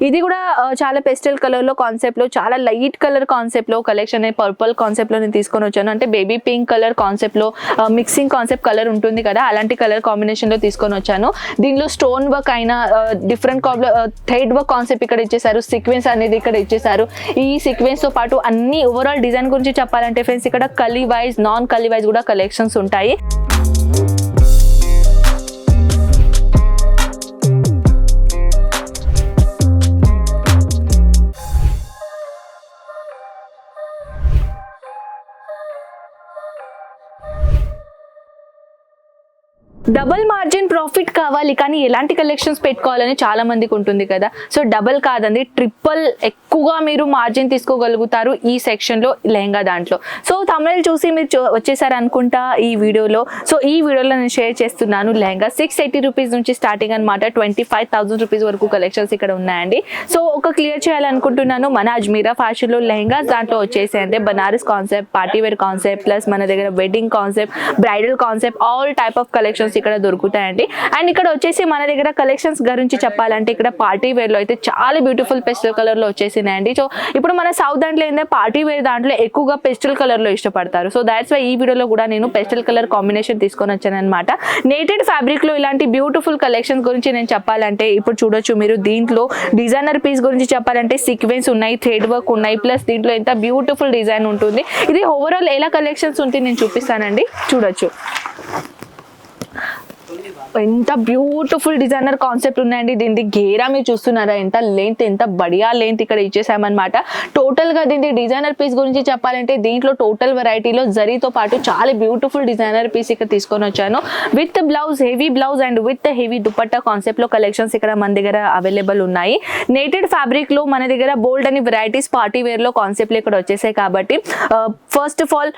ఇది కూడా చాలా పెస్టల్ కలర్ లో కాన్సెప్ట్ లో, చాలా లైట్ కలర్ కాన్సెప్ట్ లో కలెక్షన్ పర్పుల్ కాన్సెప్ట్ లో నేను తీసుకొని వచ్చాను. అంటే బేబీ పింక్ కలర్ కాన్సెప్ట్ లో మిక్సింగ్ కాన్సెప్ట్ కలర్ ఉంటుంది కదా, అలాంటి కలర్ కాంబినేషన్ లో తీసుకొని వచ్చాను. దీనిలో స్టోన్ వర్క్ అయినా డిఫరెంట్ థ్రెడ్ వర్క్ కాన్సెప్ట్ ఇక్కడ ఇచ్చేసారు, సీక్వెన్స్ అనేది ఇక్కడ ఇచ్చేసారు. ఈ సీక్వెన్స్ తో పాటు అన్ని ఓవరాల్ డిజైన్ గురించి చెప్పాలంటే ఫ్రెండ్స్, ఇక్కడ కలీ వైజ్ నాన్ కలీ వైజ్ కూడా కలెక్షన్స్ ఉంటాయి. డబుల్ మార్జిన్ ప్రాఫిట్ కావాలి కానీ ఎలాంటి కలెక్షన్స్ పెట్టుకోవాలని చాలా మందికి ఉంటుంది కదా. సో డబుల్ కాదండి, ట్రిపుల్ ఎక్కువగా మీరు మార్జిన్ తీసుకోగలుగుతారు ఈ సెక్షన్ లో, లెహంగా దాంట్లో. సో తమిళ చూసి మీరు వచ్చేసారు అనుకుంటా ఈ వీడియోలో. సో ఈ వీడియోలో నేను షేర్ చేస్తున్నాను లెహంగా 680 రూపీస్ నుంచి స్టార్టింగ్ అనమాట. 25,000 రూపీస్ వరకు కలెక్షన్స్ ఇక్కడ ఉన్నాయండి. సో ఒక క్లియర్ చేయాలనుకుంటున్నాను, మన అజ్మీరా ఫ్యాషన్ లో లెహంగాస్ దాంట్లో వచ్చేసి అంటే Banaras concept, party wear concept, plus మన దగ్గర wedding concept, bridal concept, all type of collections ఇక్కడ దొరుకుతాయండి. అండ్ ఇక్కడ వచ్చేసి మన దగ్గర కలెక్షన్స్ గురించి చెప్పాలంటే ఇక్కడ పార్టీ వేర్ లో అయితే చాలా బ్యూటిఫుల్ పెస్టల్ కలర్ లో వచ్చేసినాయండి. సో ఇప్పుడు మన సౌత్ దాంట్లో ఏంటంటే పార్టీ వేర్ దాంట్లో ఎక్కువగా పెస్టల్ కలర్ లో ఇష్టపడతారు. సో దాట్స్ వై ఈ వీడియోలో కూడా నేను పెస్టల్ కలర్ కాంబినేషన్ తీసుకొని వచ్చాను అనమాట. నేటెడ్ ఫ్యాబ్రిక్ లో ఇలాంటి బ్యూటిఫుల్ కలెక్షన్స్ గురించి నేను చెప్పాలంటే ఇప్పుడు చూడొచ్చు మీరు. దీంట్లో డిజైనర్ పీస్ గురించి చెప్పాలంటే సీక్వెన్స్ ఉన్నాయి, థ్రెడ్ వర్క్ ఉన్నాయి, ప్లస్ దీంట్లో ఎంత బ్యూటిఫుల్ డిజైన్ ఉంటుంది. ఇది ఓవరాల్ ఎలా కలెక్షన్స్ ఉంటుంది నేను చూపిస్తానండి, చూడొచ్చు. ఎంత బ్యూటిఫుల్ డిజైనర్ కాన్సెప్ట్ ఉన్నాయండి. దీని గేరా మీరు చూస్తున్నారా, ఎంత లెంత్, ఎంత బడియా లెంత్ ఇక్కడ ఇచ్చేసామన్నమాట. టోటల్ గా దీని డిజైనర్ పీస్ గురించి చెప్పాలంటే దీంట్లో టోటల్ వెరైటీలో జరీతో పాటు చాలా బ్యూటిఫుల్ డిజైనర్ పీస్ ఇక్కడ తీసుకొని వచ్చాను. With blouse, heavy blouse and with heavy dupatta concept లో కలెక్షన్స్ ఇక్కడ మన దగ్గర అవైలబుల్ ఉన్నాయి. నేటెడ్ ఫ్యాబ్రిక్ లో మన దగ్గర బోల్డ్ అని వెరైటీస్ పార్టీ వేర్ లో కాన్సెప్ట్ ఇక్కడ వచ్చేసాయి. కాబట్టి ఫస్ట్ ఆఫ్ ఆల్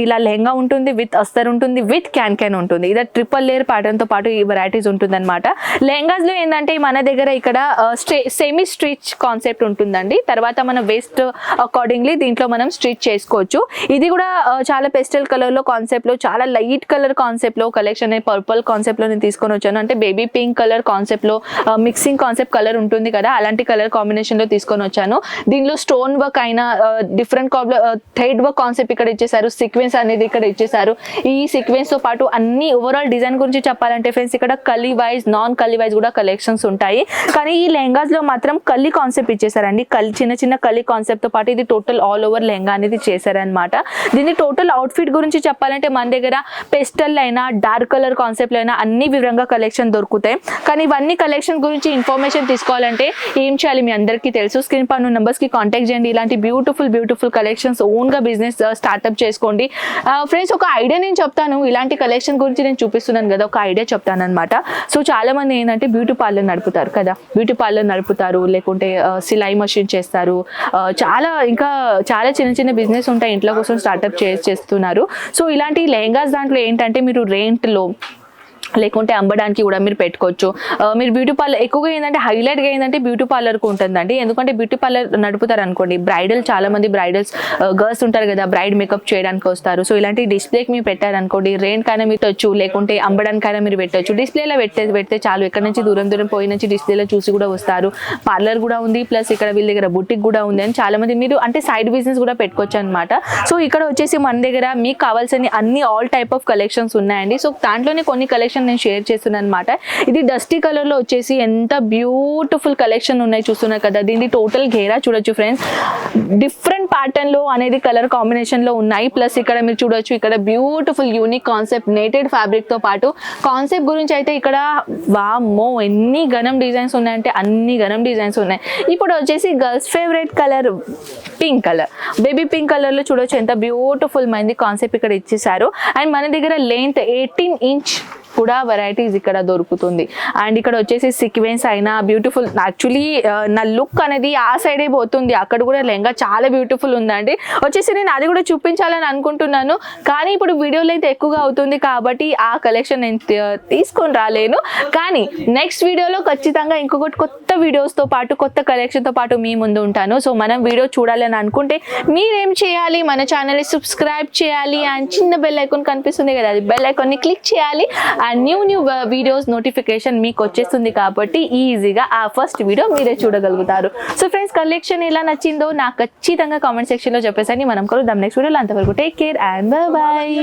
ఇలా లెహంగా ఉంటుంది, విత్ అస్తర్ ఉంటుంది, విత్ క్యాన్ ఉంటుంది. ఇది ట్రిపుల్ లేయర్ ప్యాటర్న్ తో పాటు ఈ వెరైటీస్ ఉంటుంది అనమాట. లెహంగాస్ లో ఏంటంటే మన దగ్గర ఇక్కడ సెమీ స్టిచ్ కాన్సెప్ట్ ఉంటుందండి. తర్వాత మన వేస్ట్ అకార్డింగ్లీ దీంట్లో మనం స్టిచ్ చేసుకోవచ్చు. ఇది కూడా చాలా పెస్టల్ కలర్ లో కాన్సెప్ట్ లో, చాలా లైట్ కలర్ కాన్సెప్ట్ లో కలెక్షన్ పర్పుల్ కాన్సెప్ట్ లో నేను తీసుకొని వచ్చాను. అంటే బేబీ పింక్ కలర్ కాన్సెప్ట్ లో మిక్సింగ్ కాన్సెప్ట్ కలర్ ఉంటుంది కదా, అలాంటి కలర్ కాంబినేషన్ లో తీసుకొని వచ్చాను. దీనిలో స్టోన్ వర్క్ అయినా డిఫరెంట్ థ్రెడ్ వర్క్ కాన్సెప్ట్ ఇక్కడ ఇచ్చేసారు, సీక్వెన్స్ అనేది ఇక్కడ ఇచ్చేసారు. ఈ సీక్వెన్స్ తో పాటు అన్ని ఓవరాల్ డిజైన్ గురించి చెప్పాలంటే ఫ్రెండ్స్ ఇక్కడ కలీ వైజ్ నాన్ కలీ వైజ్ కూడా కలెక్షన్స్ ఉంటాయి. కానీ ఈ లెహంగాస్ లో మాత్రం కలీ కాన్సెప్ట్ ఇచ్చేసారండి. చిన్న చిన్న కలీ కాన్సెప్ట్ తో పాటు ఇది టోటల్ ఆల్ ఓవర్ లెహంగా అనేది చేశారనమాట. దీని టోటల్ అవుట్ఫిట్ గురించి చెప్పాలంటే మన దగ్గర పెస్టల్ అయినా డార్క్ కలర్ కాన్సెప్ట్ అయినా అన్ని వివరంగా కలెక్షన్ దొరుకుతాయి. కానీ ఇవన్నీ కలెక్షన్ గురించి ఇన్ఫర్మేషన్ తీసుకోవాలంటే ఏం చేయాలి మీ అందరికీ తెలుసు, స్క్రీన్ పైన నెంబర్స్ కి కాంటాక్ట్ చేయండి. ఇలాంటి బ్యూటిఫుల్ కలెక్షన్స్ ఓన్ గా బిజినెస్ స్టార్ట్అప్ చేసుకోండి. ఫ్రెండ్స్ ఒక ఐడియా నేను చెప్తాను, ఇలాంటి కలెక్షన్ గురించి నేను చూపిస్తున్నాను కదా, ఒక ఐడియా చెప్తాను అనమాట. సో చాలా మంది ఏంటంటే బ్యూటీ పార్లర్ నడుపుతారు కదా, బ్యూటీ పార్లర్ నడుపుతారు, లేకుంటే సిలాయి మషిన్ చేస్తారు, ఇంకా చాలా చిన్న బిజినెస్ ఉంటాయి, ఇంట్లో కోసం స్టార్ట్అప్ చేస్తున్నారు. సో ఇలాంటి లెహంగాస్ దాంట్లో ఏంటంటే మీరు రెంట్లో లేకుంటే అమ్మడానికి కూడా మీరు పెట్టుకోవచ్చు. మీరు బ్యూటీ పార్లర్ ఎక్కువగా ఏంటంటే హైలైట్గా ఏంటంటే బ్యూటీ పార్లర్కు ఉంటుందండి. ఎందుకంటే బ్యూటీ పార్లర్ నడుపుతారు అనుకోండి, బ్రైడల్ చాలా మంది బ్రైడల్స్ గర్ల్స్ ఉంటారు కదా, బ్రైడ్ మేకప్ చేయడానికి వస్తారు. సో ఇలాంటి డిస్ప్లేకి మీరు పెట్టారనుకోండి, రెంట్కైనా మీరు పెట్టచ్చు, లేకుంటే అమ్మడానికైనా మీరు పెట్టచ్చు. డిస్ప్లేలో పెడితే చాలు, ఎక్కడి నుంచి దూరం పోయి నుంచి డిస్ప్లేలో చూసి కూడా వస్తారు. పార్లర్ కూడా ఉంది, ప్లస్ ఇక్కడ వీళ్ళ దగ్గర బుటిక్ కూడా ఉంది అని చాలా మంది మీరు అంటే సైడ్ బిజినెస్ కూడా పెట్టుకోవచ్చు అనమాట. సో ఇక్కడ వచ్చేసి మన దగ్గర మీకు కావాల్సిన అన్ని ఆల్ టైప్ ఆఫ్ కలెక్షన్స్ ఉన్నాయండి. సో దాంట్లోనే కొన్ని కలెక్షన్ నేను షేర్ చేస్తున్నాను అనమాట. ఇది డస్టీ కలర్ లో వచ్చేసి ఎంత బ్యూటిఫుల్ కలెక్షన్ ఉన్నాయి చూస్తున్నారు కదా. దీని టోటల్ ఘేరా చూడొచ్చు ఫ్రెండ్స్, డిఫరెంట్ ప్యాటర్న్ లో అనేది కలర్ కాంబినేషన్ లో ఉన్నాయి. ప్లస్ ఇక్కడ మీరు చూడొచ్చు, ఇక్కడ beautiful unique concept knitted fabric తో పాటు కాన్సెప్ట్ గురించి అయితే ఇక్కడ వామ్మో ఎన్ని గనం డిజైన్స్ ఉన్నాయంటే అన్ని గనం డిజైన్స్ ఉన్నాయి. ఇప్పుడు వచ్చేసి girls favourite colour pink colour, baby pink colour లో చూడొచ్చు ఎంత బ్యూటిఫుల్ మైంది కాన్సెప్ట్ ఇక్కడ ఇచ్చేసారు. అండ్ మన దగ్గర లెంత్ 18 ఇంచ్ కూడా వెరైటీస్ ఇక్కడ దొరుకుతుంది. అండ్ ఇక్కడ వచ్చేసి సీక్వెన్స్ అయినా బ్యూటిఫుల్, యాక్చువల్లీ నా లుక్ అనేది ఆ సైడే పోతుంది, అక్కడ కూడా లెహంగా చాలా బ్యూటిఫుల్ ఉందండి. వచ్చేసి నేను అది కూడా చూపించాలని అనుకుంటున్నాను, కానీ ఇప్పుడు వీడియోలో అయితే ఎక్కువగా అవుతుంది కాబట్టి ఆ కలెక్షన్ నేను తీసుకొని రాలేను. కానీ నెక్స్ట్ వీడియోలో ఖచ్చితంగా ఇంకొకటి కొత్త వీడియోస్తో పాటు కొత్త కలెక్షన్తో పాటు మీ ముందు ఉంటాను. సో మనం వీడియో చూడాలని అనుకుంటే మీరేం చేయాలి, మన ఛానల్ని సబ్స్క్రైబ్ చేయాలి అండ్ చిన్న బెల్ ఐకాన్ కనిపిస్తుంది కదా, అది బెల్ ఐకాన్ని క్లిక్ చేయాలి. అండ్ న్యూ వీడియోస్ నోటిఫికేషన్ మీకు వచ్చేస్తుంది కాబట్టి ఈజీగా ఆ ఫస్ట్ వీడియో మీరే చూడగలుగుతారు. సో ఫ్రెండ్స్, కలెక్షన్ ఎలా నచ్చిందో నాకు ఖచ్చితంగా కామెంట్ సెక్షన్లో చెప్పేసని మనం కలుద్దాం నెక్స్ట్ వీడియోలో. అంతవరకు టేక్ కేర్ అండ్ బాయ్.